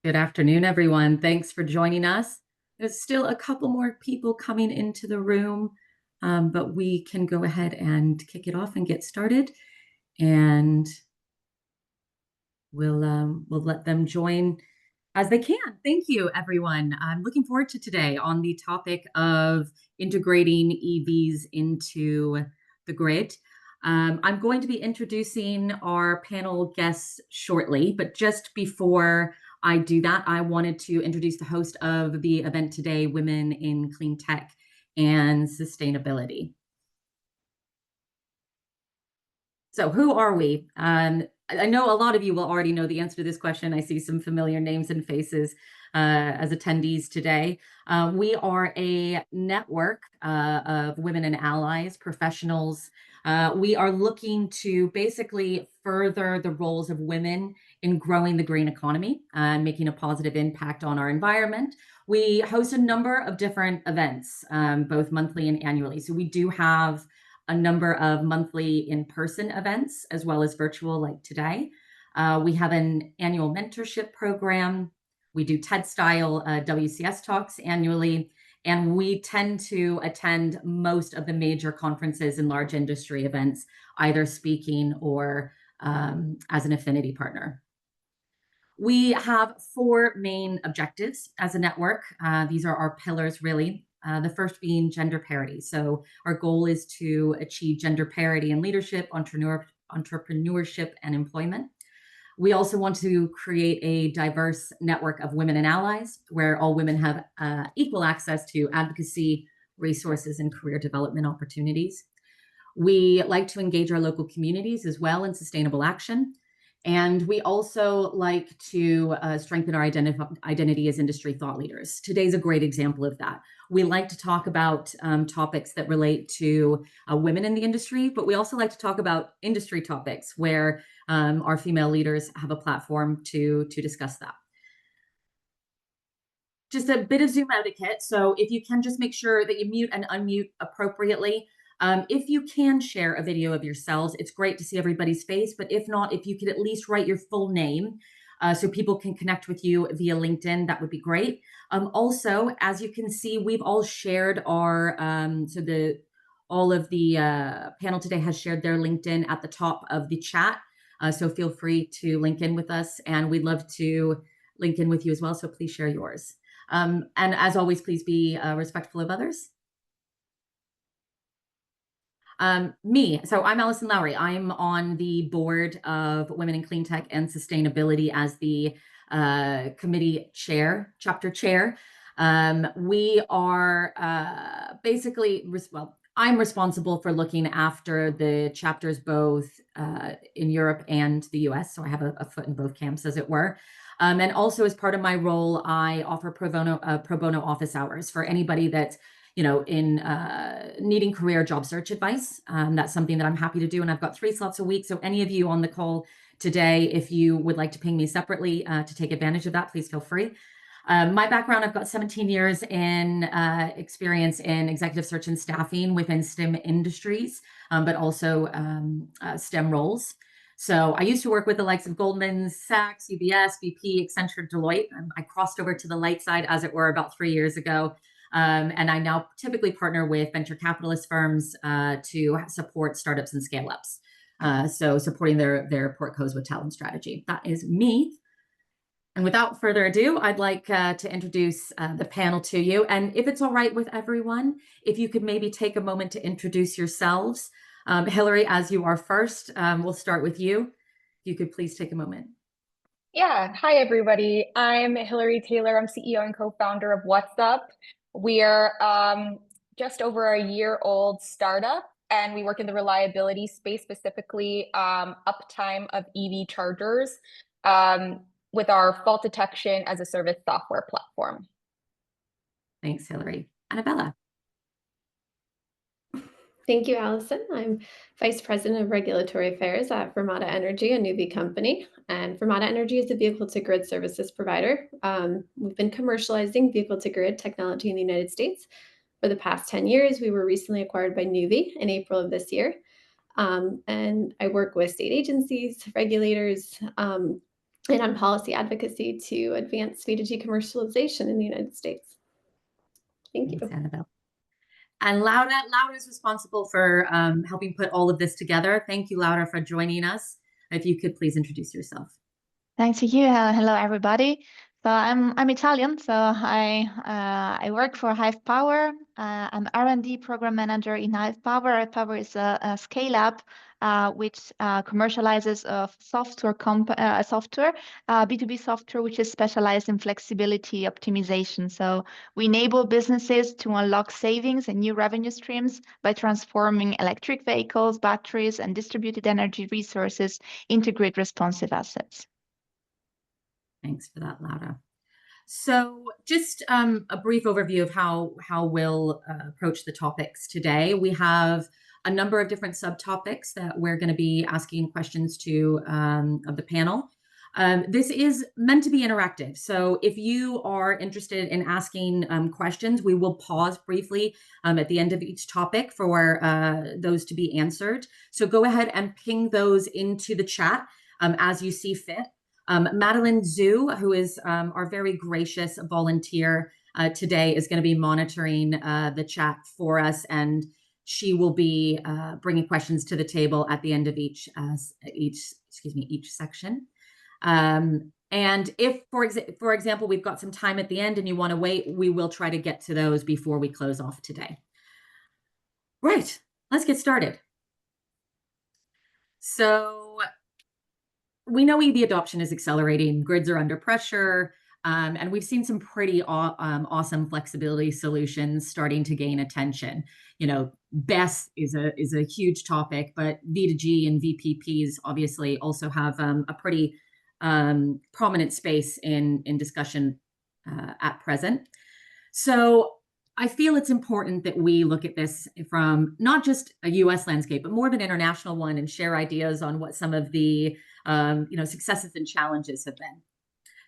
Good afternoon, everyone. Thanks for joining us. There's still a couple more people coming into the room, but we can go ahead and kick it off and get started. And we'll let them join as they can. Thank you, everyone. I'm looking forward to today on the topic of integrating EVs into the grid. I'm going to be introducing our panel guests shortly, but just before I do that, I wanted to introduce the host of the event today, Women in Clean Tech and Sustainability. So who are we? I know a lot of you will already know the answer to this question. I see some familiar names and faces as attendees today. We are a network of women and allies, professionals. We are looking to basically further the roles of women in growing the green economy and making a positive impact on our environment. We host a number of different events, both monthly and annually. So we do have a number of monthly in-person events as well as virtual like today. We have an annual mentorship program. We do TED-style WCS talks annually, and we tend to attend most of the major conferences and large industry events, either speaking or as an affinity partner. We have four main objectives as a network. These are our pillars, really. The first being gender parity. So our goal is to achieve gender parity in leadership, entrepreneurship, and employment. We also want to create a diverse network of women and allies where all women have equal access to advocacy, resources, and career development opportunities. We like to engage our local communities as well in sustainable action. And we also like to strengthen our identity as industry thought leaders. Today's a great example of that. We like to talk about topics that relate to women in the industry, but we also like to talk about industry topics where our female leaders have a platform to discuss that. Just a bit of Zoom etiquette. So if you can just make sure that you mute and unmute appropriately. If you can share a video of yourselves, it's great to see everybody's face, but if not, if you could at least write your full name so people can connect with you via LinkedIn, that would be great. Also, as you can see, we've all shared our, all of the panel today has shared their LinkedIn at the top of the chat. So feel free to link in with us, and we'd love to link in with you as well. So please share yours. And as always, please be respectful of others. So I'm Alison Lowrie. I'm on the board of Women in Clean Tech and Sustainability as the committee chair, chapter chair. We are basically, I'm responsible for looking after the chapters both in Europe and the US. So I have a foot in both camps, as it were. And also as part of my role, I offer pro bono office hours for anybody that's in needing career job search advice. That's something that I'm happy to do. And I've got 3 slots a week. So any of you on the call today, if you would like to ping me separately to take advantage of that, please feel free. My background, I've got 17 years in experience in executive search and staffing within STEM industries, but also STEM roles. So I used to work with the likes of Goldman Sachs, UBS, BP, Accenture, Deloitte. I crossed over to the light side, as it were, about 3 years ago. And I now typically partner with venture capitalist firms to support startups and scale-ups. So supporting their portcos with talent strategy. That is me. And without further ado, I'd like to introduce the panel to you. And if it's all right with everyone, if you could maybe take a moment to introduce yourselves. Hilary, as you are first, we'll start with you. If you could please take a moment. Yeah. Hi, everybody. I'm Hilary Taylor. I'm CEO and co-founder of WattsUp. We are just over a year-old startup, and we work in the reliability space, specifically uptime of EV chargers with our fault detection as a service software platform. Thanks, Hilary. Annabella. Thank you, Alison. I'm Vice President of Regulatory Affairs at Fermata Energy, a newbie company. And Fermata Energy is a vehicle-to-grid services provider. We've been commercializing vehicle-to-grid technology in the United States for the past 10 years. We were recently acquired by Nuvve in April of this year. And I work with state agencies, regulators, and on policy advocacy to advance V2G commercialization in the United States. Thank Thanks, you. Annabelle. And Laura is responsible for helping put all of this together. Thank you, Laura, for joining us. If you could please introduce yourself. Thanks to you. Hello, everybody. So I'm Italian. So I work for Hive Power. I'm R&D program manager in Hive Power. Hive Power is a scale up which commercializes software B2B software, which is specialized in flexibility optimization. So we enable businesses to unlock savings and new revenue streams by transforming electric vehicles, batteries, and distributed energy resources into grid responsive assets. Thanks for that, Laura. So just a brief overview of how we'll approach the topics today. We have a number of different subtopics that we're going to be asking questions to of the panel. This is meant to be interactive. So if you are interested in asking questions, we will pause briefly at the end of each topic for those to be answered. So go ahead and ping those into the chat as you see fit. Madeline Zhu, who is our very gracious volunteer today, is going to be monitoring the chat for us, and she will be bringing questions to the table at the end of each section. And if, for example, we've got some time at the end and you want to wait, we will try to get to those before we close off today. Right, let's get started. So we know EV adoption is accelerating, grids are under pressure, and we've seen some pretty awesome flexibility solutions starting to gain attention. You know, BESS is a huge topic, but V2G and VPPs obviously also have a pretty prominent space in discussion at present. So I feel it's important that we look at this from not just a US landscape, but more of an international one, and share ideas on what some of the successes and challenges have been.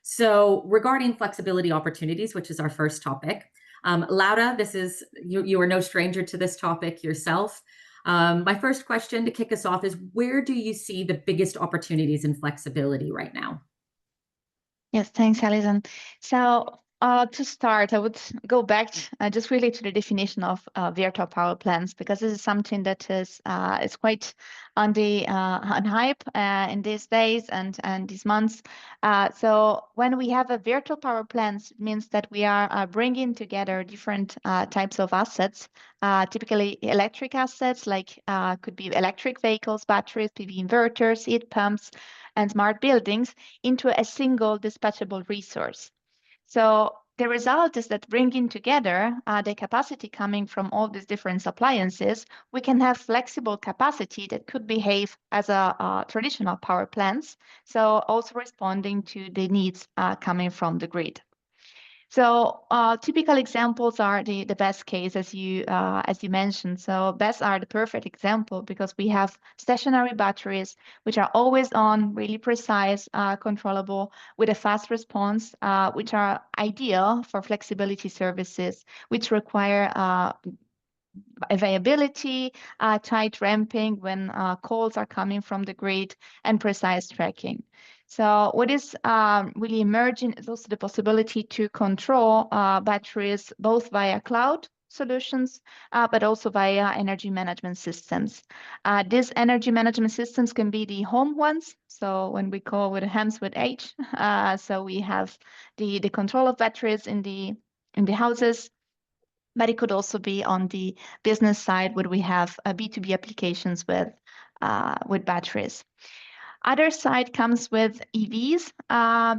So regarding flexibility opportunities, which is our first topic, Laura, this is you are no stranger to this topic yourself. My first question to kick us off is, where do you see the biggest opportunities in flexibility right now? Yes, thanks, Alison. So to start, I would go back just really to the definition of virtual power plants, because this is something that is quite on the on hype in these days and these months. So when we have a virtual power plants, it means that we are bringing together different types of assets, typically electric assets, like could be electric vehicles, batteries, PV inverters, heat pumps, and smart buildings, into a single dispatchable resource. So the result is that bringing together the capacity coming from all these different appliances, we can have flexible capacity that could behave as a traditional power plants, so also responding to the needs coming from the grid. So typical examples are the best case, as you mentioned. So BESS are the perfect example, because we have stationary batteries which are always on, really precise, controllable, with a fast response, which are ideal for flexibility services, which require availability, tight ramping when calls are coming from the grid, and precise tracking. So what is really emerging is also the possibility to control batteries both via cloud solutions, but also via energy management systems. These energy management systems can be the home ones. So when we call with HEMS with H, so we have the control of batteries in the houses. But it could also be on the business side, where we have B2B applications with batteries. Other side comes with EVs.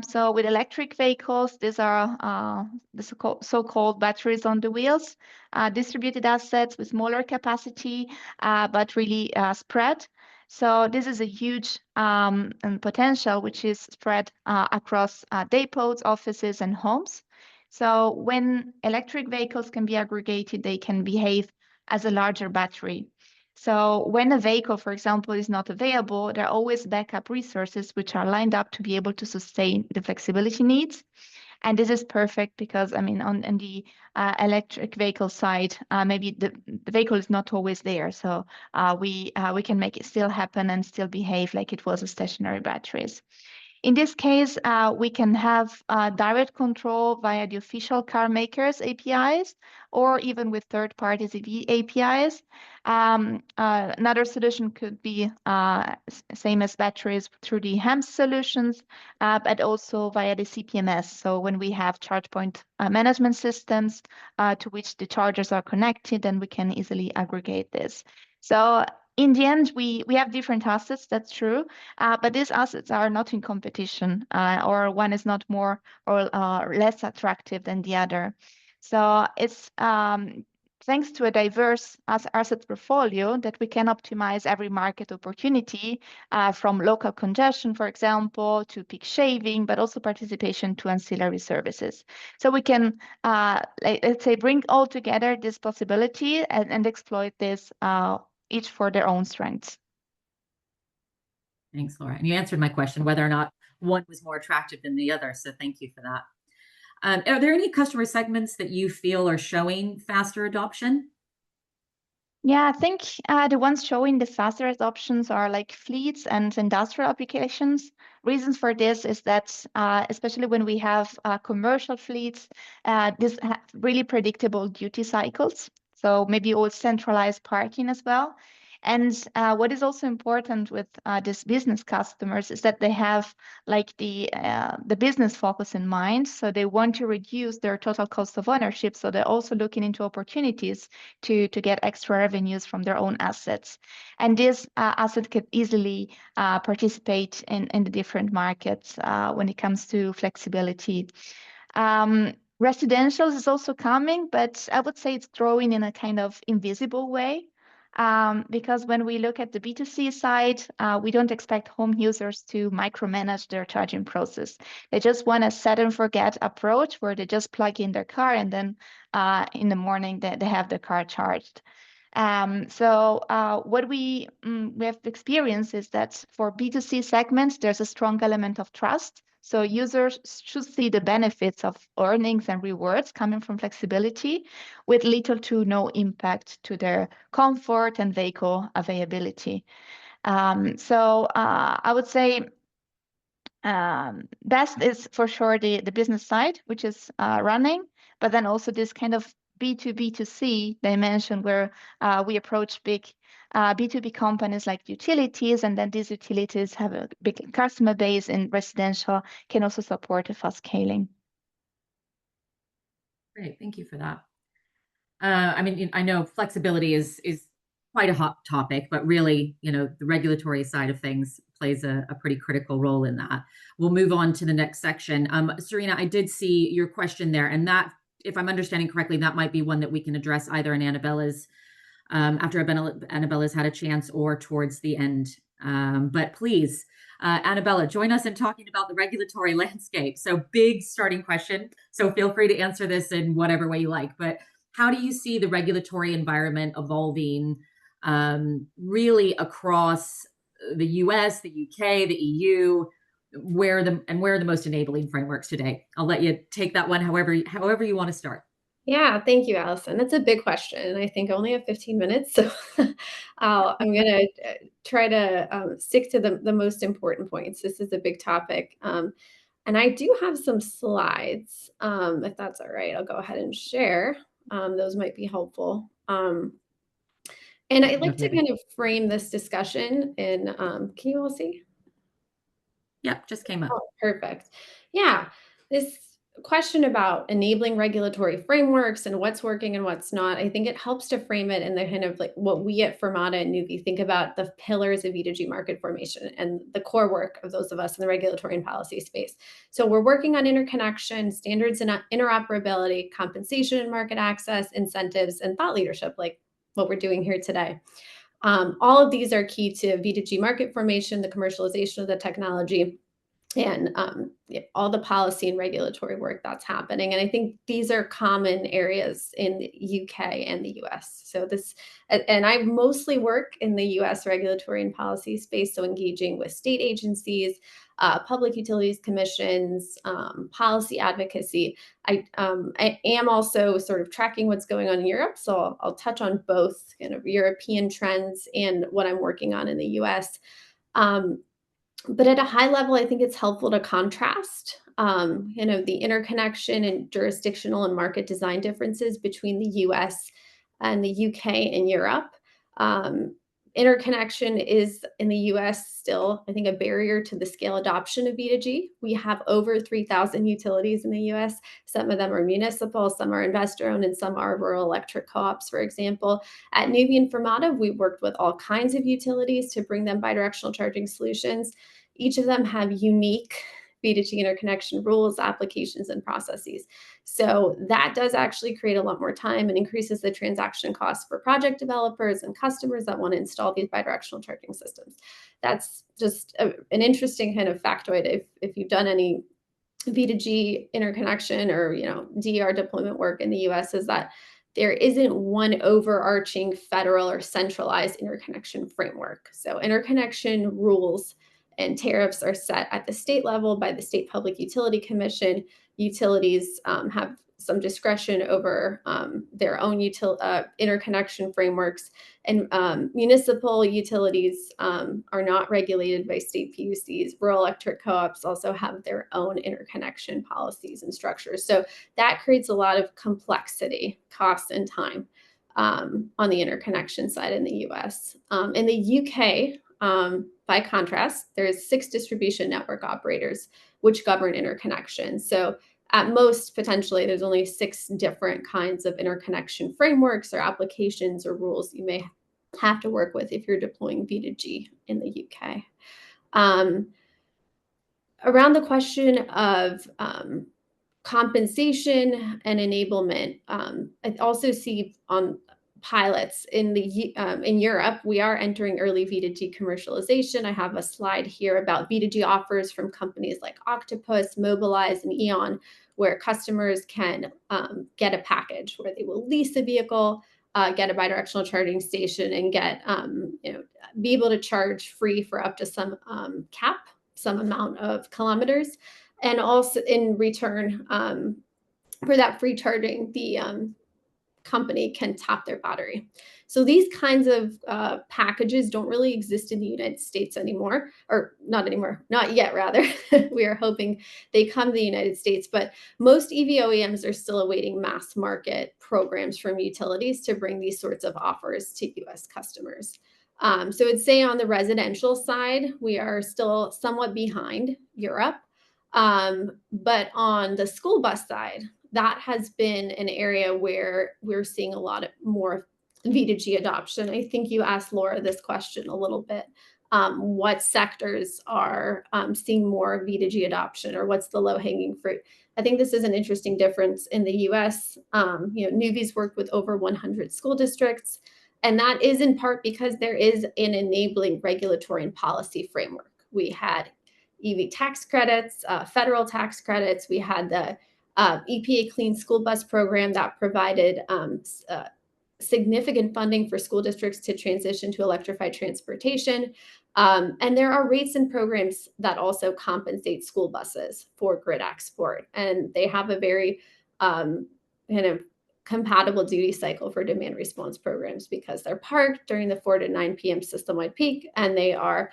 So with electric vehicles, these are the so-called batteries on the wheels, distributed assets with smaller capacity, but really spread. So this is a huge potential, which is spread across depots, offices, and homes. So when electric vehicles can be aggregated, they can behave as a larger battery. So when a vehicle, for example, is not available, there are always backup resources which are lined up to be able to sustain the flexibility needs. And this is perfect because, I mean, on the electric vehicle side, maybe the vehicle is not always there. So we can make it still happen and still behave like it was a stationary batteries. In this case, we can have direct control via the official car makers APIs, or even with third-party EV APIs. Another solution could be same as batteries through the HEMS solutions, but also via the CPMS. So when we have charge point management systems to which the chargers are connected, then we can easily aggregate this. So in the end, we have different assets, that's true, but these assets are not in competition, or one is not more or less attractive than the other. So it's thanks to a diverse asset portfolio that we can optimize every market opportunity, from local congestion, for example, to peak shaving, but also participation to ancillary services. So we can, let's say, bring all together this possibility and exploit this each for their own strengths. Thanks, Laura. And you answered my question, whether or not one was more attractive than the other. So thank you for that. Are there any customer segments that you feel are showing faster adoption? Yeah, I think the ones showing the faster adoptions are like fleets and industrial applications. Reasons for this is that, especially when we have commercial fleets, this have really predictable duty cycles. So maybe all centralized parking as well. And what is also important with these business customers is that they have like the business focus in mind. So they want to reduce their total cost of ownership. So they're also looking into opportunities to get extra revenues from their own assets. And this asset could easily participate in the different markets when it comes to flexibility. Residential is also coming, but I would say it's growing in a kind of invisible way. Because when we look at the B2C side, we don't expect home users to micromanage their charging process. They just want a set and forget approach where they just plug in their car and then in the morning they have the car charged. So what we have experienced is that for B2C segments, there's a strong element of trust. So users should see the benefits of earnings and rewards coming from flexibility with little to no impact to their comfort and vehicle availability. So I would say best is for sure the business side, which is running, but then also this kind of B2B2C dimension where we approach big B2B companies like utilities, and then these utilities have a big customer base in residential, can also support a fast scaling. Great, thank you for that. I mean, I know flexibility is quite a hot topic, but really, the regulatory side of things plays a pretty critical role in that. We'll move on to the next section. Serena, I did see your question there, and that, if I'm understanding correctly, that might be one that we can address either in Annabella's, after Annabella's had a chance, or towards the end. But please, Annabella, join us in talking about the regulatory landscape. So big starting question. So feel free to answer this in whatever way you like. But how do you see the regulatory environment evolving really across the US, the UK, the EU? Where are the most enabling frameworks today? I'll let you take that one however you want to start. Yeah, thank you, Alison. That's a big question. I think I only have 15 minutes, so I'm going to try to stick to the most important points. This is a big topic. And I do have some slides, if that's all right. I'll go ahead and share. Those might be helpful. And I'd like to kind of frame this discussion in, can you all see? Yep, just came up. Oh, perfect. Yeah, this question about enabling regulatory frameworks and what's working and what's not, I think it helps to frame it in the kind of like what we at Fermata and Nuvi think about the pillars of V2G market formation and the core work of those of us in the regulatory and policy space. So we're working on interconnection, standards and interoperability, compensation and market access, incentives, and thought leadership, like what we're doing here today. All of these are key to V2G market formation, the commercialization of the technology, and all the policy and regulatory work that's happening. And I think these are common areas in the UK and the US. So and I mostly work in the US regulatory and policy space, so engaging with state agencies, public utilities commissions, policy advocacy. I am also sort of tracking what's going on in Europe. So I'll touch on both kind of European trends and what I'm working on in the US. But at a high level, I think it's helpful to contrast, the interconnection and jurisdictional and market design differences between the US and the UK and Europe. Um, Interconnection is in the US still, I think, a barrier to the scale adoption of V2G. We have over 3,000 utilities in the US. Some of them are municipal, some are investor owned, and some are rural electric co-ops, for example. At Nuvve and Fermata, we worked with all kinds of utilities to bring them bidirectional charging solutions. Each of them have unique V2G interconnection rules, applications, and processes. So that does actually create a lot more time and increases the transaction costs for project developers and customers that want to install these bidirectional charging systems. That's just an interesting kind of factoid. If you've done any V2G interconnection or DER deployment work in the US, is that there isn't one overarching federal or centralized interconnection framework. So interconnection rules and tariffs are set at the state level by the State Public Utility Commission. Utilities have some discretion over their own interconnection frameworks, and municipal utilities are not regulated by state PUCs. Rural electric co-ops also have their own interconnection policies and structures. So that creates a lot of complexity, cost, and time on the interconnection side in the US. In the UK, by contrast, there's 6 distribution network operators which govern interconnection. So at most, potentially, there's only 6 different kinds of interconnection frameworks or applications or rules you may have to work with if you're deploying V2G in the UK. Around the question of compensation and enablement, I also see on pilots in Europe, we are entering early V2G commercialization. I have a slide here about V2G offers from companies like Octopus, Mobilize, and Eon, where customers can get a package where they will lease a vehicle, get a bidirectional charging station, and get be able to charge free for up to some amount of kilometers, and also in return for that free charging, the company can top their battery. So these kinds of packages don't really exist in the United States anymore, or not anymore, not yet rather. We are hoping they come to the United States, but most EV OEMs are still awaiting mass market programs from utilities to bring these sorts of offers to US customers. So I'd say on the residential side, we are still somewhat behind Europe. But on the school bus side, that has been an area where we're seeing a lot more V2G adoption. I think you asked Laura this question a little bit. What sectors are seeing more V2G adoption, or what's the low-hanging fruit? I think this is an interesting difference in the US. Nuvve's worked with over 100 school districts, and that is in part because there is an enabling regulatory and policy framework. We had EV tax credits, federal tax credits. We had the EPA Clean School Bus Program that provided significant funding for school districts to transition to electrified transportation. And there are rates and programs that also compensate school buses for grid export. And they have a very kind of compatible duty cycle for demand response programs because they're parked during the 4 to 9 p.m. system-wide peak, and they are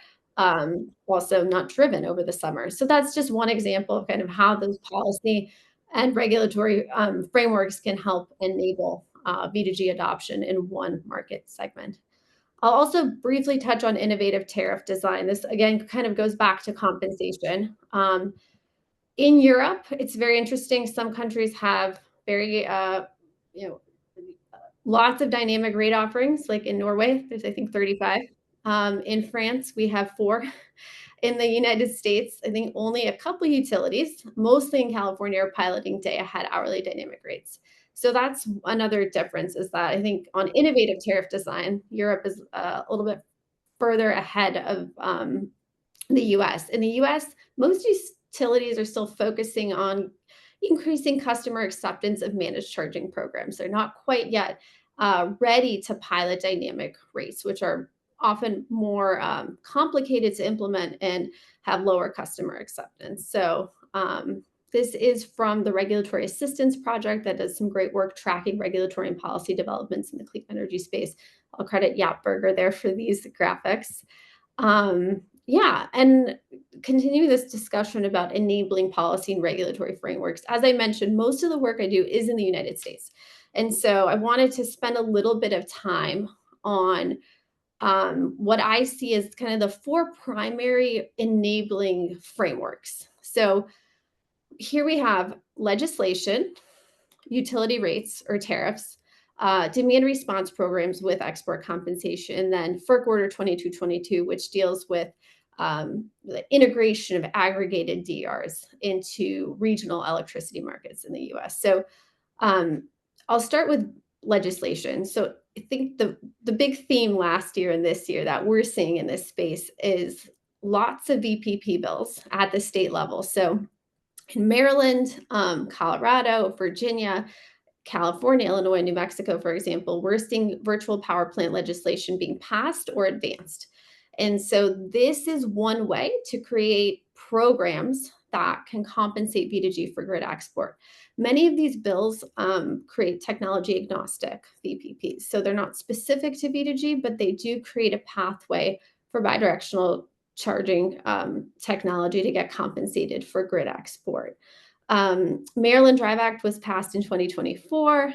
also not driven over the summer. So that's just one example of kind of how those policy and regulatory frameworks can help enable V2G adoption in one market segment. I'll also briefly touch on innovative tariff design. This, again, kind of goes back to compensation. In Europe, it's very interesting. Some countries have very, lots of dynamic rate offerings, like in Norway, there's, I think, 35. In France, we have 4. In the United States, I think only a couple utilities, mostly in California, are piloting day-ahead hourly dynamic rates. So that's another difference, is that I think on innovative tariff design, Europe is a little bit further ahead of the US. In the US, most utilities are still focusing on increasing customer acceptance of managed charging programs. They're not quite yet ready to pilot dynamic rates, which are often more complicated to implement and have lower customer acceptance. So this is from the Regulatory Assistance Project that does some great work tracking regulatory and policy developments in the clean energy space. I'll credit Yapberger there for these graphics. Yeah, and continue this discussion about enabling policy and regulatory frameworks. As I mentioned, most of the work I do is in the United States. And so I wanted to spend a little bit of time on what I see as kind of the 4 primary enabling frameworks. So here we have legislation, utility rates or tariffs, demand response programs with export compensation, and then FERC Order 2222, which deals with the integration of aggregated DRs into regional electricity markets in the US. So I'll start with legislation. So I think the big theme last year and this year that we're seeing in this space is lots of VPP bills at the state level. So in Maryland, Colorado, Virginia, California, Illinois, New Mexico, for example, we're seeing virtual power plant legislation being passed or advanced. And so this is one way to create programs that can compensate V2G for grid export. Many of these bills create technology agnostic VPPs. So they're not specific to V2G, but they do create a pathway for bidirectional charging technology to get compensated for grid export. Maryland Drive Act was passed in 2024.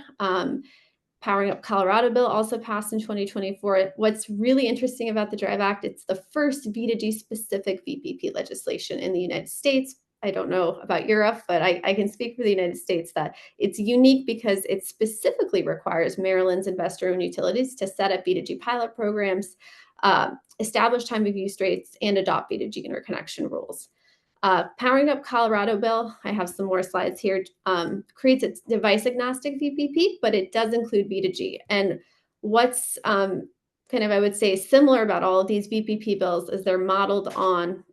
Powering Up Colorado bill also passed in 2024. What's really interesting about the Drive Act, it's the first V2G specific VPP legislation in the United States. I don't know about Europe, but I can speak for the United States that it's unique because it specifically requires Maryland's investor-owned utilities to set up V2G pilot programs, establish time of use rates, and adopt V2G interconnection rules. Powering Up Colorado bill, I have some more slides here, creates a device agnostic VPP, but it does include V2G. And what's kind of, I would say, similar about all of these VPP bills is they're modeled on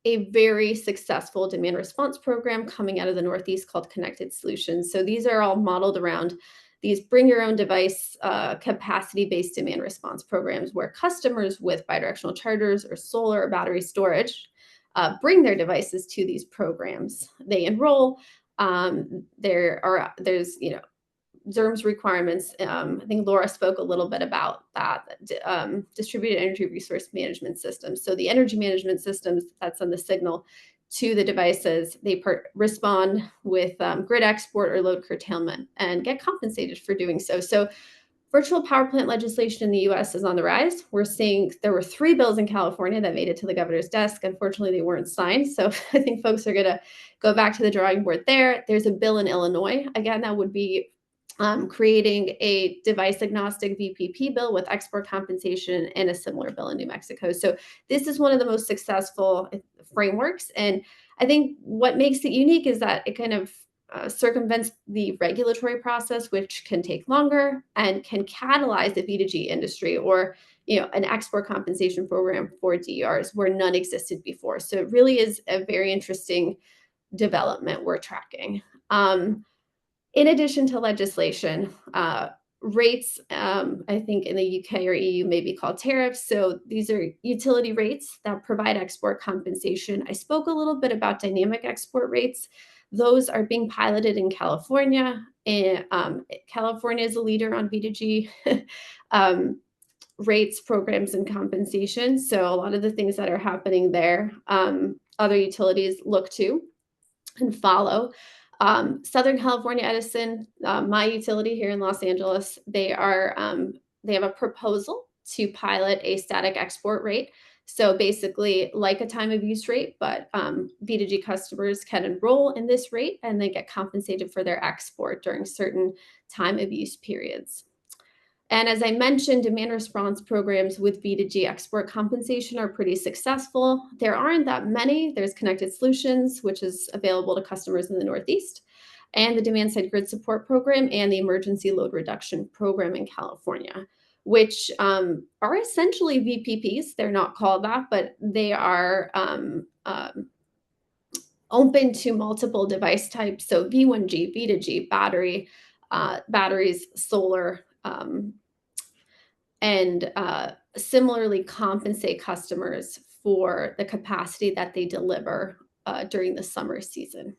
a very successful demand response program coming out of the Northeast called Connected Solutions. So these are all modeled around these bring your own device capacity-based demand response programs where customers with bidirectional chargers or solar or battery storage bring their devices to these programs. They enroll. There's ZERM's requirements. I think Laura spoke a little bit about that, distributed energy resource management systems. So the energy management systems that send the signal to the devices, they respond with grid export or load curtailment and get compensated for doing so. So virtual power plant legislation in the US is on the rise. We're seeing there were 3 bills in California that made it to the governor's desk. Unfortunately, they weren't signed. So I think folks are going to go back to the drawing board there. There's a bill in Illinois. Again, that would be creating a device agnostic VPP bill with export compensation, and a similar bill in New Mexico. So this is one of the most successful frameworks. And I think what makes it unique is that it kind of circumvents the regulatory process, which can take longer and can catalyze the V2G industry or an export compensation program for DRs where none existed before. So it really is a very interesting development we're tracking. In addition to legislation, rates, I think in the UK or EU may be called tariffs. So these are utility rates that provide export compensation. I spoke a little bit about dynamic export rates. Those are being piloted in California. And California is a leader on V2G rates, programs, and compensation. So a lot of the things that are happening there, other utilities look to and follow. Southern California Edison, my utility here in Los Angeles, they have a proposal to pilot a static export rate. So basically like a time of use rate, but V2G customers can enroll in this rate and they get compensated for their export during certain time of use periods. And as I mentioned, demand response programs with V2G export compensation are pretty successful. There aren't that many. There's Connected Solutions, which is available to customers in the Northeast, and the Demand Side Grid Support Program and the Emergency Load Reduction Program in California, which are essentially VPPs. They're not called that, but they are open to multiple device types. So V1G, V2G, batteries, solar, and similarly compensate customers for the capacity that they deliver during the summer season.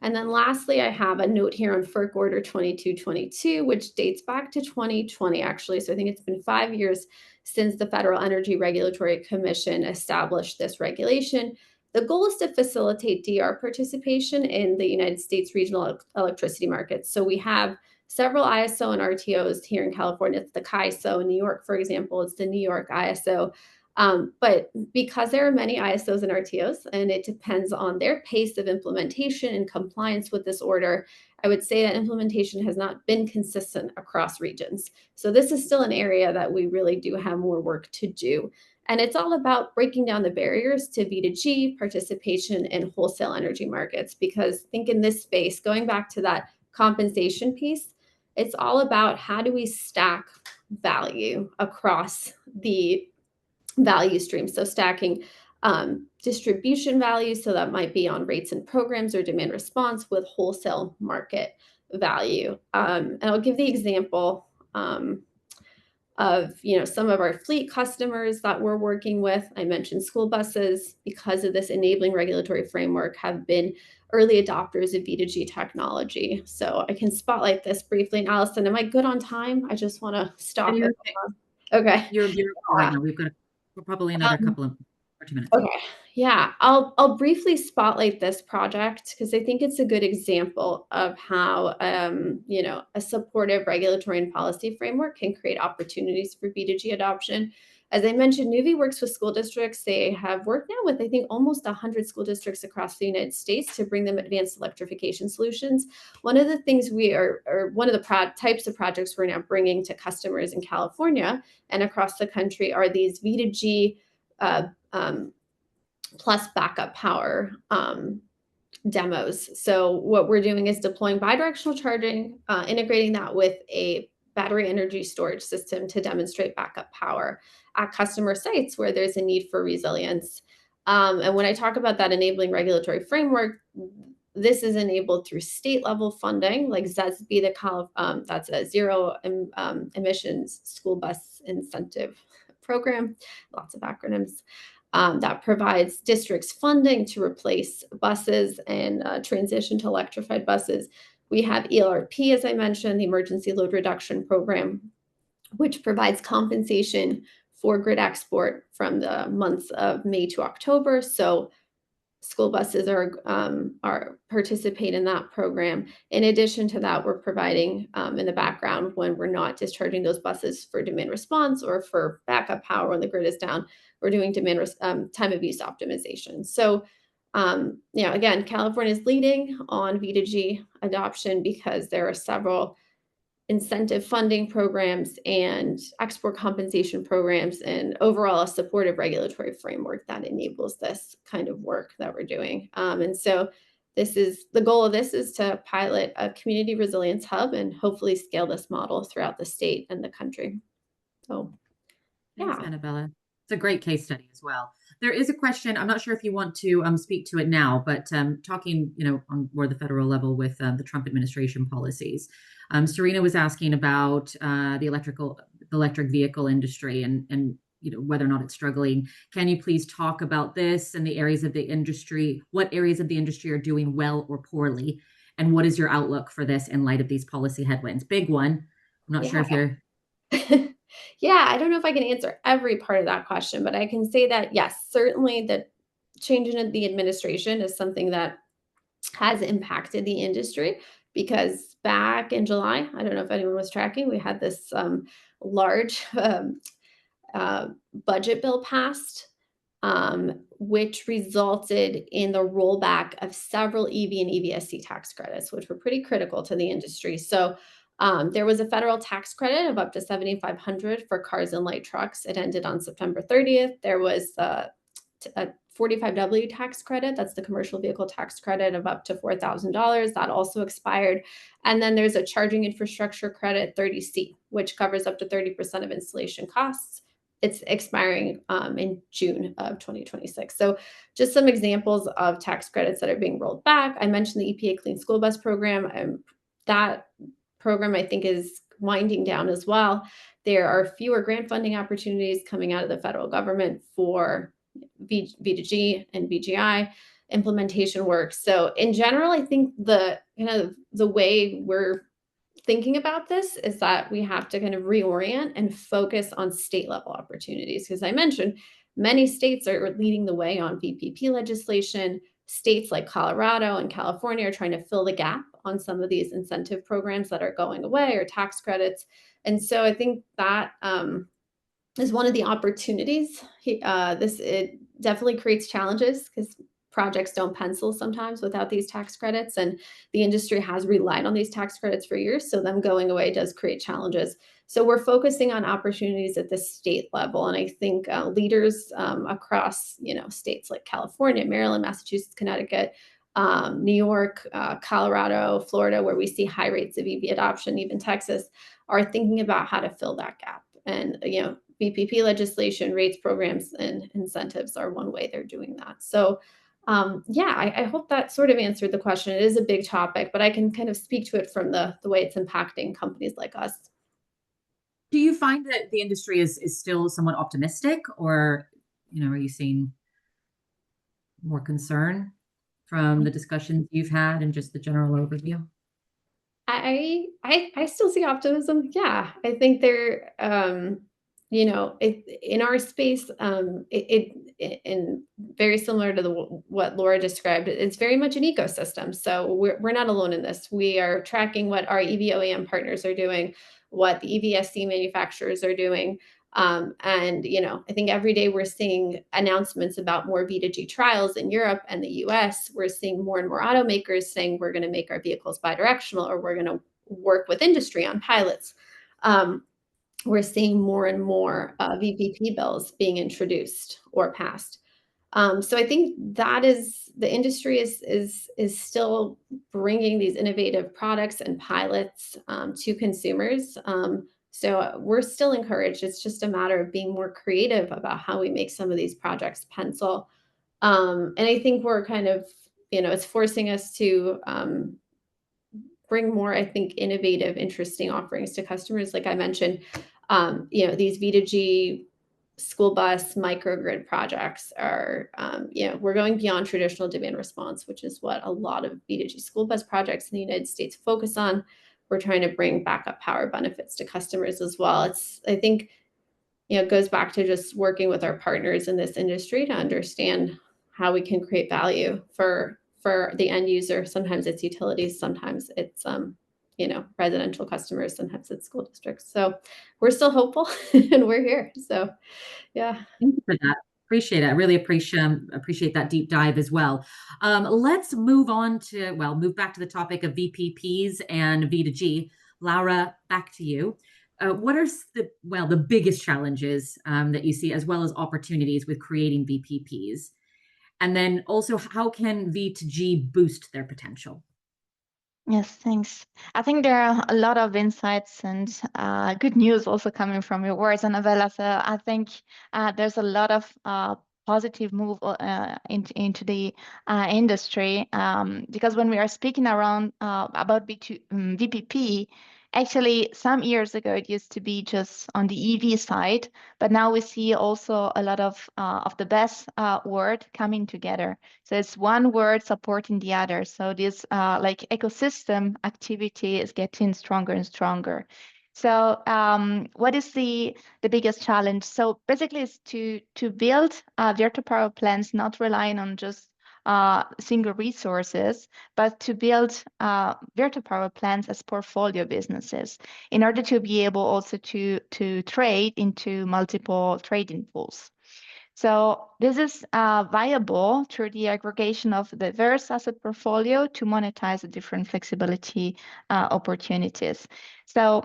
And then lastly, I have a note here on FERC Order 2222, which dates back to 2020, actually. So I think it's been 5 years since the Federal Energy Regulatory Commission established this regulation. The goal is to facilitate DR participation in the United States regional electricity markets. So we have several ISO and RTOs here in California. It's the CAISO in New York, for example. It's the New York ISO. But because there are many ISOs and RTOs, and it depends on their pace of implementation and compliance with this order, I would say that implementation has not been consistent across regions. So this is still an area that we really do have more work to do. And it's all about breaking down the barriers to V2G participation in wholesale energy markets, because think in this space, going back to that compensation piece, it's all about how do we stack value across the value stream. So stacking distribution value, so that might be on rates and programs or demand response, with wholesale market value. And I'll give the example of some of our fleet customers that we're working with. I mentioned school buses, because of this enabling regulatory framework, have been early adopters of V2G technology. So I can spotlight this briefly. And Alison, am I good on time? I just want to stop. Okay. You're right now. We've got probably another couple of 2 minutes. Okay. Yeah, I'll briefly spotlight this project because I think it's a good example of how a supportive regulatory and policy framework can create opportunities for V2G adoption. As I mentioned, Nuvi works with school districts. They have worked now with, I think, almost 100 school districts across the United States to bring them advanced electrification solutions. One of the things one of the types of projects we're now bringing to customers in California and across the country are these V2G plus backup power demos. So what we're doing is deploying bidirectional charging, integrating that with a battery energy storage system to demonstrate backup power at customer sites where there's a need for resilience. And when I talk about that enabling regulatory framework, this is enabled through state level funding, like ZESB, that's a zero emissions school bus incentive program, lots of acronyms. That provides districts funding to replace buses and transition to electrified buses. We have ELRP, as I mentioned, the Emergency Load Reduction Program, which provides compensation for grid export from the months of May to October. So school buses are participate in that program. In addition to that, we're providing in the background, when we're not discharging those buses for demand response or for backup power when the grid is down, we're doing time of use optimization. So again, California is leading on V2G adoption because there are several incentive funding programs and export compensation programs, and overall a supportive regulatory framework that enables this kind of work that we're doing. And so the goal of this is to pilot a community resilience hub and hopefully scale this model throughout the state and the country. So Thanks, Annabella. It's a great case study as well. There is a question, I'm not sure if you want to speak to it now, but talking, on more the federal level with the Trump administration policies. Serena was asking about the electric vehicle industry and whether or not it's struggling. Can you please talk about this and the areas of the industry? What areas of the industry are doing well or poorly? And what is your outlook for this in light of these policy headwinds? Big one. I'm not sure if you're... Yeah, I don't know if I can answer every part of that question, but I can say that, yes, certainly the change in the administration is something that has impacted the industry, because back in July, I don't know if anyone was tracking, we had this large budget bill passed, which resulted in the rollback of several EV and EVSC tax credits, which were pretty critical to the industry. So there was a federal tax credit of up to $7,500 for cars and light trucks. It ended on September 30th. There was a 45W tax credit. That's the commercial vehicle tax credit of up to $4,000. That also expired. And then there's a charging infrastructure credit, 30C, which covers up to 30% of installation costs. It's expiring in June of 2026. So just some examples of tax credits that are being rolled back. I mentioned the EPA Clean School Bus Program. That program, I think, is winding down as well. There are fewer grant funding opportunities coming out of the federal government for V2G and VGI. implementation works. So in general, I think the way we're thinking about this is that we have to kind of reorient and focus on state level opportunities. Because I mentioned many states are leading the way on VPP legislation. States like Colorado and California are trying to fill the gap on some of these incentive programs that are going away or tax credits. And so I think that is one of the opportunities. It definitely creates challenges because projects don't pencil sometimes without these tax credits, and the industry has relied on these tax credits for years, so them going away does create challenges. So we're focusing on opportunities at the state level, and I think leaders across states like California, Maryland, Massachusetts, Connecticut, New York, Colorado, Florida, where we see high rates of EV adoption, even Texas, are thinking about how to fill that gap. And VPP legislation, rates, programs, and incentives are one way they're doing that. So I hope that sort of answered the question. It is a big topic, but I can kind of speak to it from the way it's impacting companies like us. Do you find that the industry is still somewhat optimistic, or are you seeing more concern from the discussions you've had and just the general overview? I still see optimism. Yeah, I think there, in our space, and very similar to what Laura described, it's very much an ecosystem. So we're not alone in this. We are tracking what our EV OEM partners are doing, what the EVSC manufacturers are doing. And I think every day we're seeing announcements about more V2G trials in Europe and the US. We're seeing more and more automakers saying we're going to make our vehicles bidirectional, or we're going to work with industry on pilots. We're seeing more and more VPP bills being introduced or passed. So I think that the industry is still bringing these innovative products and pilots to consumers. So we're still encouraged. It's just a matter of being more creative about how we make some of these projects pencil. And I think we're kind of, it's forcing us to bring more, I think, innovative, interesting offerings to customers. Like I mentioned, these V2G school bus microgrid projects are, we're going beyond traditional demand response, which is what a lot of V2G school bus projects in the United States focus on. We're trying to bring backup power benefits to customers as well. I think, it goes back to just working with our partners in this industry to understand how we can create value for the end user. Sometimes it's utilities, sometimes it's residential customers, sometimes it's school districts. So we're still hopeful and we're here. So yeah. Thank you for that. Appreciate it. I really appreciate that deep dive as well. Let's move back to the topic of VPPs and V2G. Laura, back to you. What are the biggest challenges that you see, as well as opportunities with creating VPPs? And then also, how can V2G boost their potential? Yes, thanks. I think there are a lot of insights and good news also coming from your words, Annabella. So I think there's a lot of positive move into the industry, because when we are speaking around about VPP, actually some years ago it used to be just on the EV side, but now we see also a lot of the best word coming together. So it's one word supporting the other. So this ecosystem activity is getting stronger and stronger. So what is the biggest challenge? So basically it's to build virtual power plants, not relying on just single resources, but to build virtual power plants as portfolio businesses in order to be able also to trade into multiple trading pools. So this is viable through the aggregation of diverse asset portfolio to monetize the different flexibility opportunities. So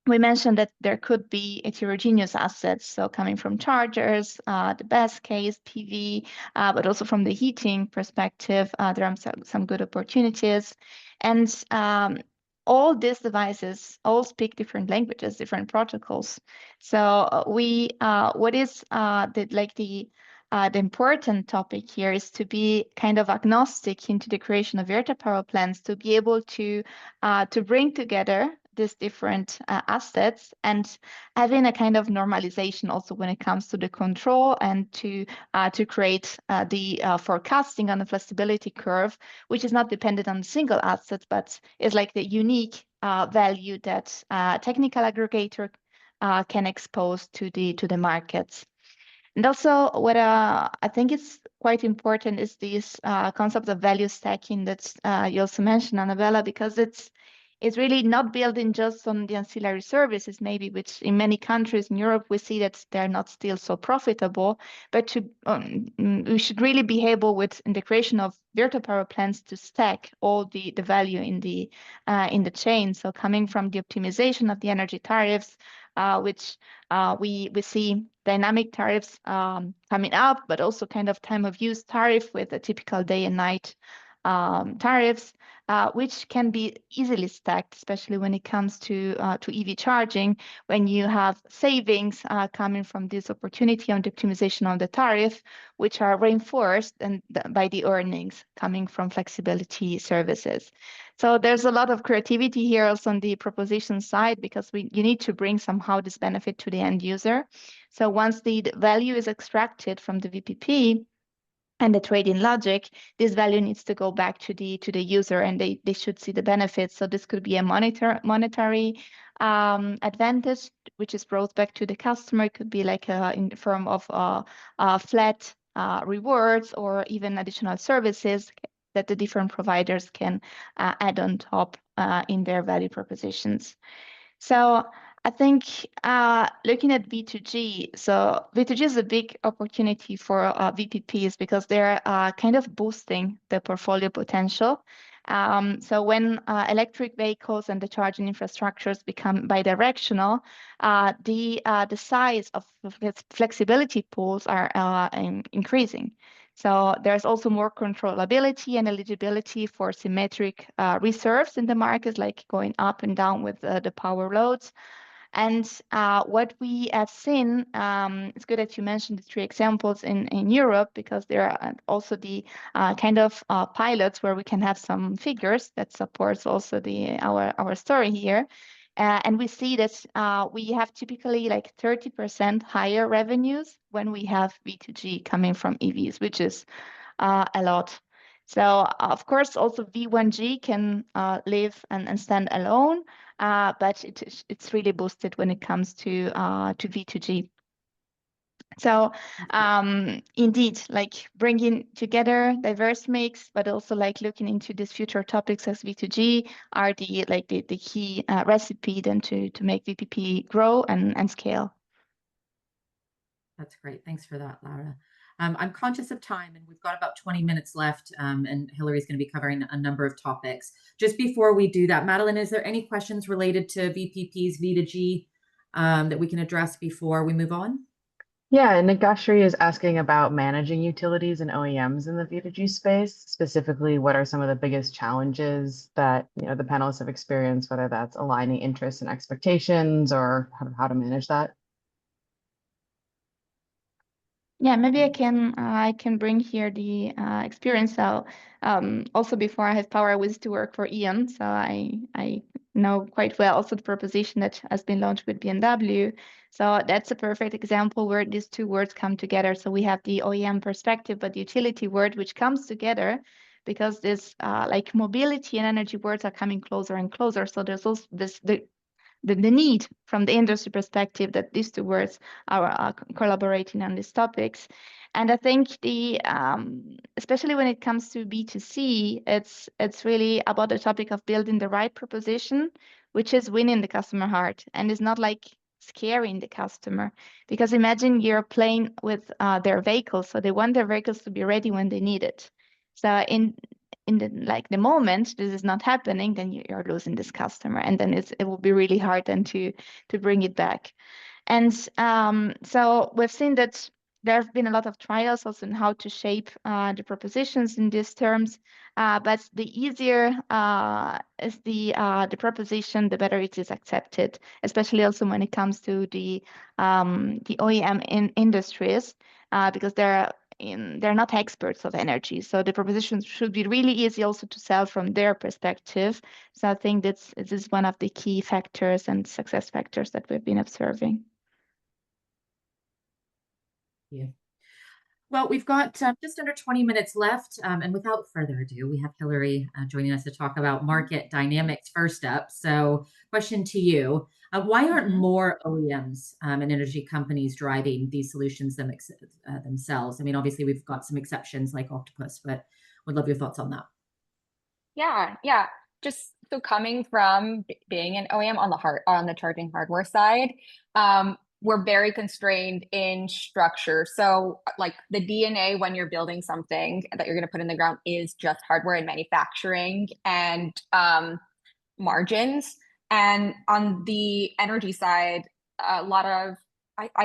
we mentioned that there could be heterogeneous assets, so coming from chargers, the best case PV, but also from the heating perspective, there are some good opportunities. And all these devices all speak different languages, different protocols. So what is the important topic here is to be kind of agnostic into the creation of virtual power plants, to be able to bring together these different assets and having a kind of normalization also when it comes to the control and to create the forecasting on the flexibility curve, which is not dependent on a single asset, but is like the unique value that technical aggregator can expose to the markets. And also, what I think is quite important is this concept of value stacking that you also mentioned, Annabella, because it's really not building just on the ancillary services, maybe, which in many countries in Europe we see that they're not still so profitable, but we should really be able with in the creation of virtual power plants to stack all the value in the chain. So coming from the optimization of the energy tariffs, which we see dynamic tariffs coming up, but also kind of time of use tariff with a typical day and night tariffs, which can be easily stacked, especially when it comes to EV charging, when you have savings coming from this opportunity on the optimization of the tariff, which are reinforced by the earnings coming from flexibility services. So there's a lot of creativity here also on the proposition side, because you need to bring somehow this benefit to the end user. So once the value is extracted from the VPP, and the trading logic, this value needs to go back to the user, and they should see the benefits. So this could be a monetary advantage, which is brought back to the customer. It could be like in the form of flat rewards or even additional services that the different providers can add on top in their value propositions. So I think looking at V2G, so V2G is a big opportunity for VPPs because they're kind of boosting the portfolio potential. So when electric vehicles and the charging infrastructures become bidirectional, the size of flexibility pools are increasing. So there's also more controllability and eligibility for symmetric reserves in the markets, like going up and down with the power loads. And what we have seen, it's good that you mentioned the 3 examples in Europe, because there are also the kind of pilots where we can have some figures that supports also our story here. And we see that we have typically like 30% higher revenues when we have V2G coming from EVs, which is a lot. So of course, also V1G can live and stand alone, but it's really boosted when it comes to V2G. So indeed, like bringing together diverse mix, but also like looking into these future topics as V2G are the key recipe then to make VPP grow and scale. That's great. Thanks for that, Laura. I'm conscious of time, and we've got about 20 minutes left, and Hilary's going to be covering a number of topics. Just before we do that, Madeline, is there any questions related to VPPs, V2G, that we can address before we move on? Yeah, and Nagashri is asking about managing utilities and OEMs in the V2G space. Specifically, what are some of the biggest challenges that the panelists have experienced, whether that's aligning interests and expectations or how to manage that? Yeah, maybe I can bring here the experience. So also before Hive Power, I used to work for Ian, so I know quite well also the proposition that has been launched with BMW. So that's a perfect example where these 2 words come together. So we have the OEM perspective, but the utility word, which comes together because this like mobility and energy words are coming closer and closer. So there's also the need from the industry perspective that these 2 words are collaborating on these topics. And I think especially when it comes to B2C, it's really about the topic of building the right proposition, which is winning the customer heart, and it's not like scaring the customer. Because imagine you're playing with their vehicles, so they want their vehicles to be ready when they need it. So in the moment this is not happening, then you're losing this customer, and then it will be really hard then to bring it back. And so we've seen that there have been a lot of trials also in how to shape the propositions in these terms, but the easier is the proposition, the better it is accepted, especially also when it comes to the OEM industries, because there are they're not experts of energy. So the proposition should be really easy also to sell from their perspective. So I think this is one of the key factors and success factors that we've been observing. Yeah. Well, we've got just under 20 minutes left. And without further ado, we have Hilary joining us to talk about market dynamics first up. So question to you, why aren't more OEMs and energy companies driving these solutions themselves? I mean, obviously, we've got some exceptions like Octopus, but would love your thoughts on that. Yeah. Just so coming from being an OEM on the charging hardware side, we're very constrained in structure. So like the DNA when you're building something that you're going to put in the ground is just hardware and manufacturing and margins. And on the energy side, I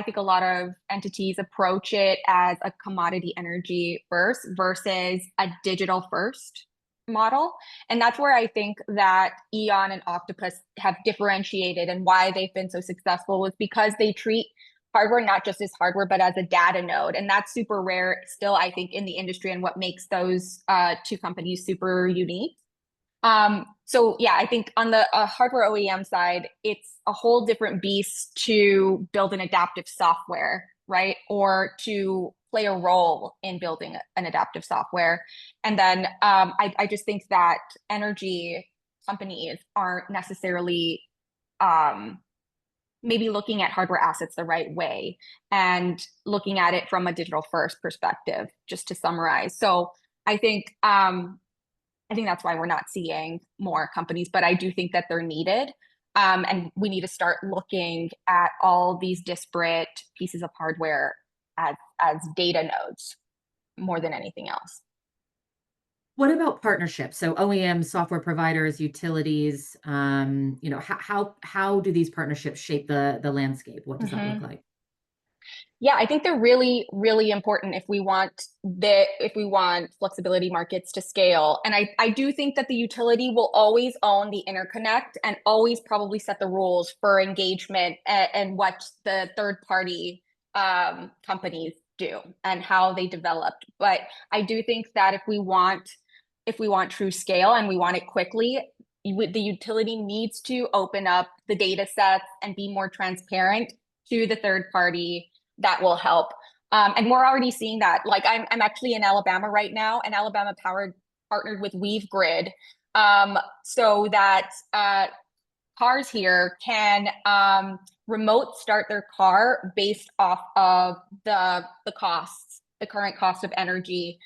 think a lot of entities approach it as a commodity energy first versus a digital first model. And that's where I think that Eon and Octopus have differentiated, and why they've been so successful was because they treat hardware not just as hardware, but as a data node. And that's super rare still, I think, in the industry, and what makes those two companies super unique. So yeah, I think on the hardware OEM side, it's a whole different beast to build an adaptive software, right? Or to play a role in building an adaptive software. And then I just think that energy companies aren't necessarily maybe looking at hardware assets the right way and looking at it from a digital first perspective, just to summarize. So I think that's why we're not seeing more companies, but I do think that they're needed. And we need to start looking at all these disparate pieces of hardware as data nodes more than anything else. What about partnerships? So OEM, software providers, utilities, how do these partnerships shape the landscape? What does that look like? Yeah, I think they're really, really important if we want flexibility markets to scale. And I do think that the utility will always own the interconnect and always probably set the rules for engagement and what the third party companies do and how they developed. But I do think that if we want true scale and we want it quickly, the utility needs to open up the data sets and be more transparent to the third party. That will help. And we're already seeing that. Like I'm actually in Alabama right now, and Alabama partnered with Weave Grid so that cars here can remote start their car based off of the current cost of energy,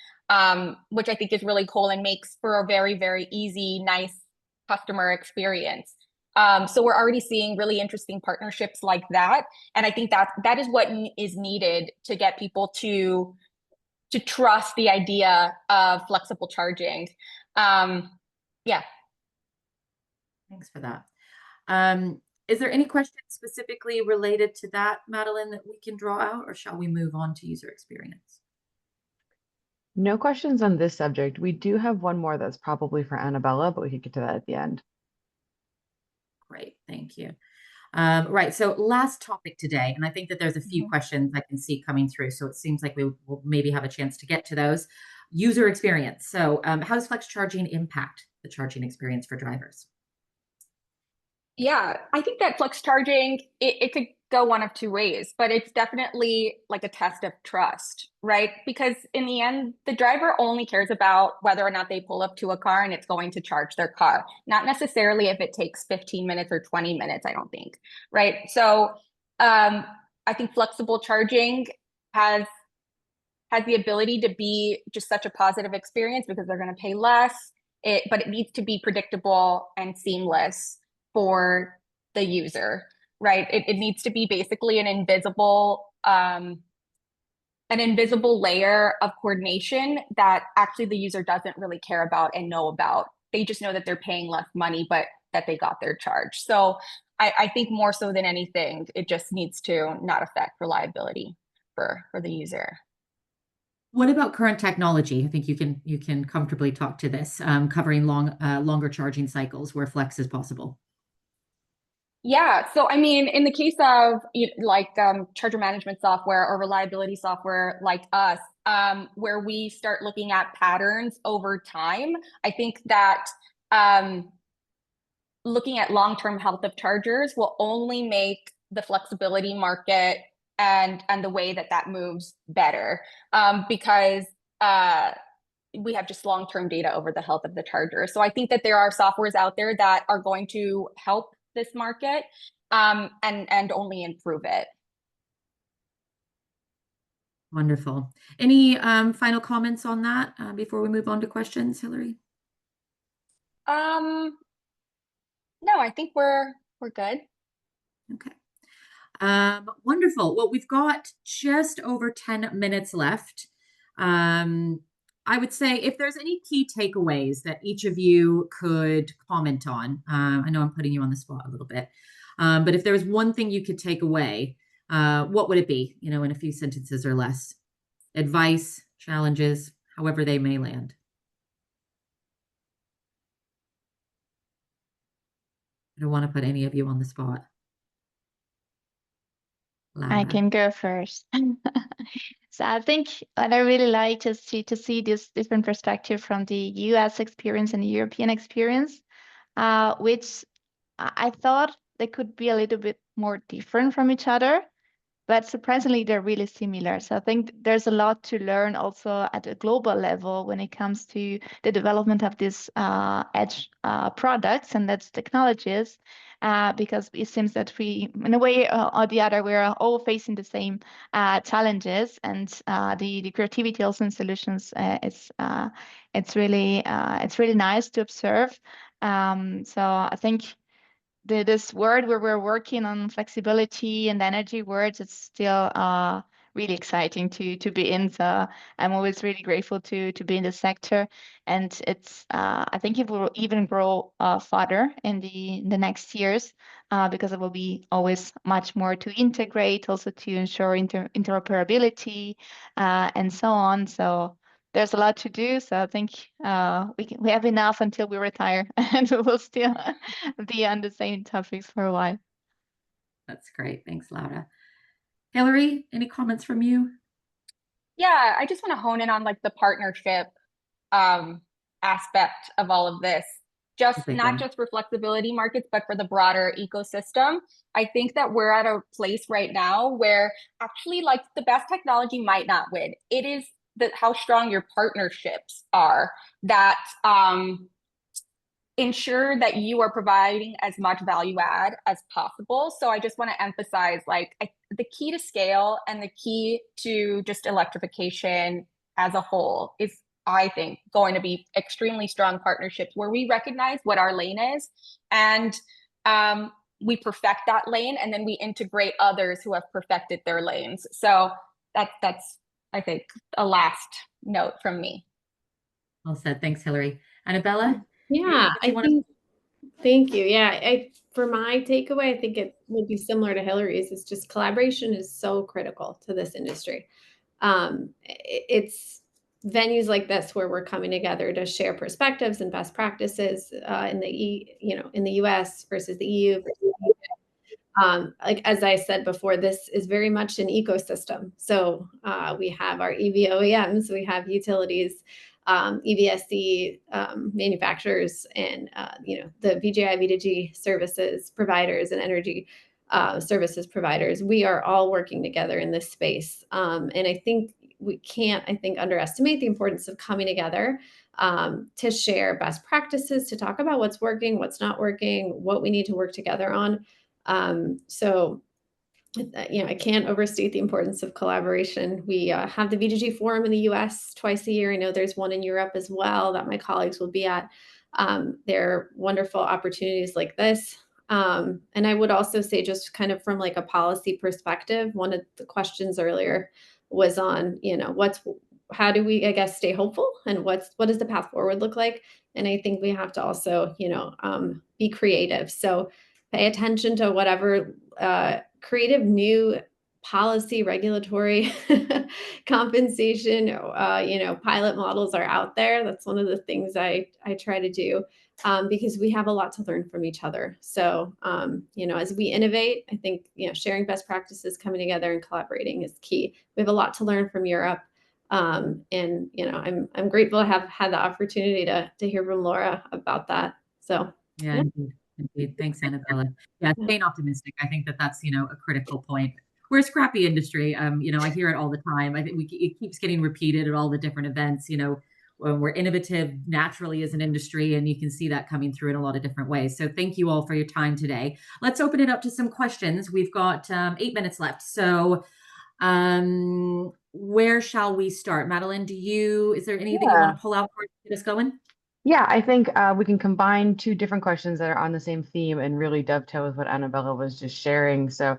which I think is really cool and makes for a very, very easy, nice customer experience. So we're already seeing really interesting partnerships like that. And I think that is what is needed to get people to trust the idea of flexible charging. Yeah. Thanks for that. Is there any questions specifically related to that, Madeline, that we can draw out, or shall we move on to user experience? No questions on this subject. We do have one more that's probably for Annabella, but we can get to that at the end. Great, thank you. Right, so last topic today, and I think that there's a few questions I can see coming through, so it seems like we will maybe have a chance to get to those. User experience. So how does flex charging impact the charging experience for drivers? Yeah, I think that flex charging, it could go one of two ways, but it's definitely like a test of trust, right? Because in the end, the driver only cares about whether or not they pull up to a car and it's going to charge their car, not necessarily if it takes 15 minutes or 20 minutes, I don't think, right? So I think flexible charging has the ability to be just such a positive experience because they're going to pay less, but it needs to be predictable and seamless for the user, right? It needs to be basically an invisible layer of coordination that actually the user doesn't really care about and know about. They just know that they're paying less money, but that they got their charge. So I think more so than anything, it just needs to not affect reliability for the user. What about current technology? I think you can comfortably talk to this, covering longer charging cycles where flex is possible. Yeah, so I mean, in the case of charger management software or reliability software like us, where we start looking at patterns over time, I think that looking at long-term health of chargers will only make the flexibility market and the way that that moves better, because we have just long-term data over the health of the charger. So I think that there are softwares out there that are going to help this market, and only improve it. Wonderful. Any final comments on that before we move on to questions, Hilary? No, I think we're good. Okay. Wonderful. Well, we've got just over 10 minutes left. I would say if there's any key takeaways that each of you could comment on, I know I'm putting you on the spot a little bit, but if there was one thing you could take away, what would it be, in a few sentences or less? Advice, challenges, however they may land. I don't want to put any of you on the spot. I Laura. can go first. So I think what I really like is to see this different perspective from the US experience and the European experience, which I thought they could be a little bit more different from each other, but surprisingly, they're really similar. So I think there's a lot to learn also at a global level when it comes to the development of these edge products and edge technologies, because it seems that we, in a way or the other, we're all facing the same challenges, and the creativity also in solutions it's really nice to observe. So I think this word where we're working on flexibility and energy words, it's still really exciting to be in. So I'm always really grateful to be in the sector, and it's I think it will even grow further in the next years, because it will be always much more to integrate, also to ensure interoperability and so on. So there's a lot to do, so I think we have enough until we retire, and we will still be on the same topics for a while. That's great. Thanks, Laura. Hilary, any comments from you? Yeah, I just want to hone in on the partnership aspect of all of this. Not just for flexibility markets, but for the broader ecosystem. I think that we're at a place right now where actually the best technology might not win. It is how strong your partnerships are that ensure that you are providing as much value add as possible. So I just want to emphasize the key to scale and the key to just electrification as a whole is, I think, going to be extremely strong partnerships where we recognize what our lane is, and we perfect that lane, and then we integrate others who have perfected their lanes. So that's I think a last note from me. Well said. Thanks, Hilary. Annabella? Yeah, thank you. Yeah, for my takeaway, I think it would be similar to Hilary's. It's just collaboration is so critical to this industry. It's venues like this where we're coming together to share perspectives and best practices in the US versus the EU. As I said before, this is very much an ecosystem. So we have our EV OEMs, we have utilities, EVSE manufacturers, and the VGI V2G services providers and energy services providers. We are all working together in this space, and I think we can't underestimate the importance of coming together to share best practices, to talk about what's working, what's not working, what we need to work together on. So I can't overstate the importance of collaboration. We have the V2G forum in the US twice a year. I know there's one in Europe as well that my colleagues will be at. There are wonderful opportunities like this. And I would also say, just kind of from a policy perspective, one of the questions earlier was on, how do we, stay hopeful, and what does the path forward look like? And I think we have to also, be creative. So pay attention to whatever creative new policy, regulatory, compensation, pilot models are out there. That's one of the things I try to do, because we have a lot to learn from each other. So, as we innovate, I think, sharing best practices, coming together and collaborating is key. We have a lot to learn from Europe. And, I'm grateful to have had the opportunity to hear from Laura about that. So, yeah. Indeed. Thanks, Annabella. Yeah, staying optimistic. I think that's, a critical point. We're a scrappy industry. I hear it all the time. I think it keeps getting repeated at all the different events, when we're innovative naturally as an industry, and you can see that coming through in a lot of different ways. So thank you all for your time today. Let's open it up to some questions. We've got 8 minutes left. So where shall we start? Madeline, is there anything you want to pull out for us to get us going? Yeah, I think we can combine two different questions that are on the same theme and really dovetail with what Annabella was just sharing. So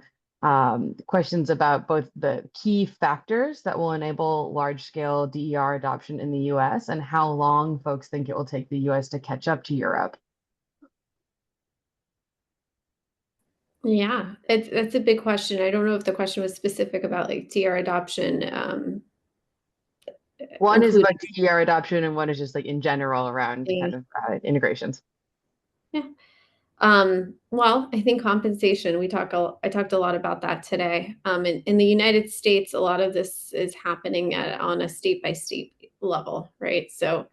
questions about both the key factors that will enable large-scale DER adoption in the US and how long folks think it will take the US to catch up to Europe. Yeah, it's a big question. I don't know if the question was specific about like DER adoption. One is about DER adoption and one is just like in general around Yeah. kind of integrations. Yeah. Well, I think compensation, I talked a lot about that today. In the United States, a lot of this is happening on a state by state level, right? So,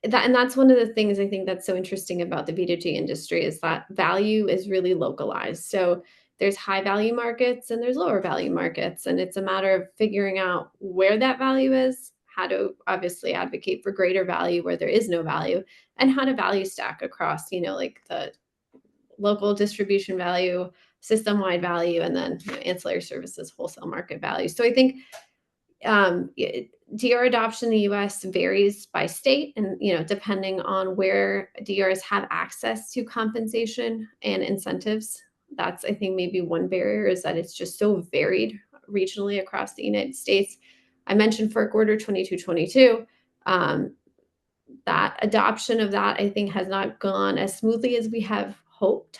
that's one of the things I think that's so interesting about the V2G industry is that value is really localized. So there's high value markets and there's lower value markets, and it's a matter of figuring out where that value is, how to obviously advocate for greater value where there is no value, and how to value stack across, like the local distribution value, system-wide value, and then ancillary services, wholesale market value. So I think DER adoption in the US varies by state and, depending on where DERs have access to compensation and incentives. That's, I think, maybe one barrier is that it's just so varied regionally across the United States. I mentioned FERC Order 2222. That adoption of that, I think, has not gone as smoothly as we had hoped.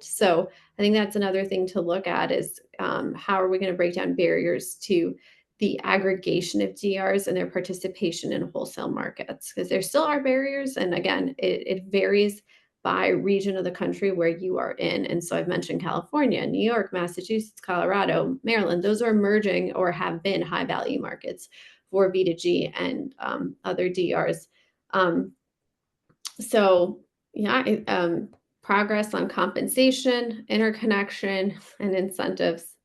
So I think that's another thing to look at is how are we going to break down barriers to the aggregation of DRs and their participation in wholesale markets, because there still are barriers. And again, it varies by region of the country where you are in. And so I've mentioned California, New York, Massachusetts, Colorado, Maryland. Those are emerging or have been high value markets for V2G and other DRs. So yeah, progress on compensation, interconnection, and incentives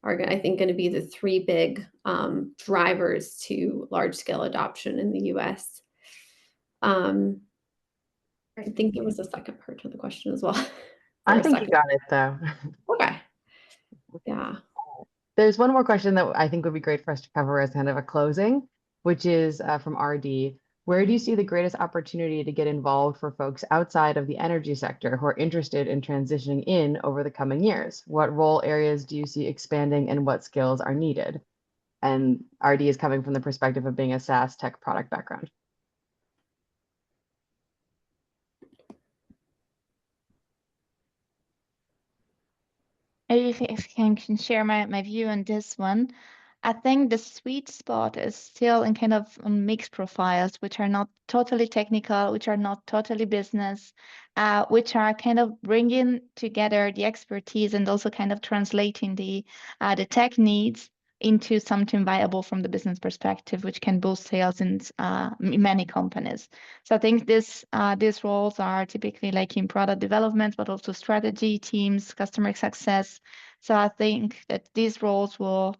are, I think, going to be the three big drivers to large-scale adoption in the US. I think there was a second part to the question as well. I think you got it, though. Okay. Yeah. There's one more question that I think would be great for us to cover as kind of a closing, which is from RD. Where do you see the greatest opportunity to get involved for folks outside of the energy sector who are interested in transitioning in over the coming years? What role areas do you see expanding and what skills are needed? And RD is coming from the perspective of being a SaaS tech product background. If I can share my view on this one, I think the sweet spot is still in kind of mixed profiles, which are not totally technical, which are not totally business, which are kind of bringing together the expertise and also kind of translating the tech needs into something viable from the business perspective, which can boost sales in many companies. So I think these roles are typically like in product development, but also strategy teams, customer success. So I think that these roles will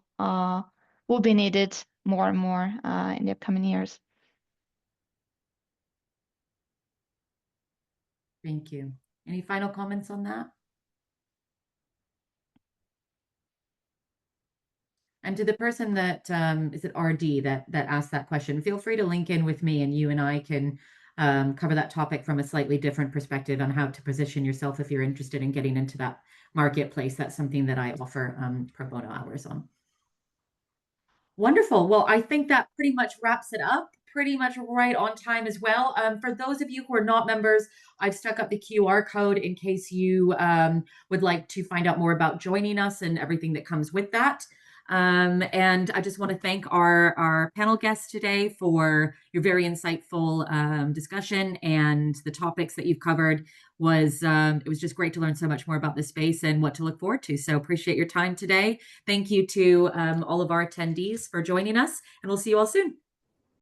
be needed more and more in the upcoming years. Thank you. Any final comments on that? And to the person that is it RD that asked that question, feel free to link in with me and you and I can cover that topic from a slightly different perspective on how to position yourself if you're interested in getting into that marketplace. That's something that I offer pro bono hours on. Wonderful. Well, I think that pretty much wraps it up. pretty much right on time as well. For those of you who are not members, I've stuck up the QR code in case you would like to find out more about joining us and everything that comes with that. And I just want to thank our panel guests today for your very insightful discussion, and the topics that you've covered was it was just great to learn so much more about this space and what to look forward to. So appreciate your time today. Thank you to all of our attendees for joining us, and we'll see you all soon.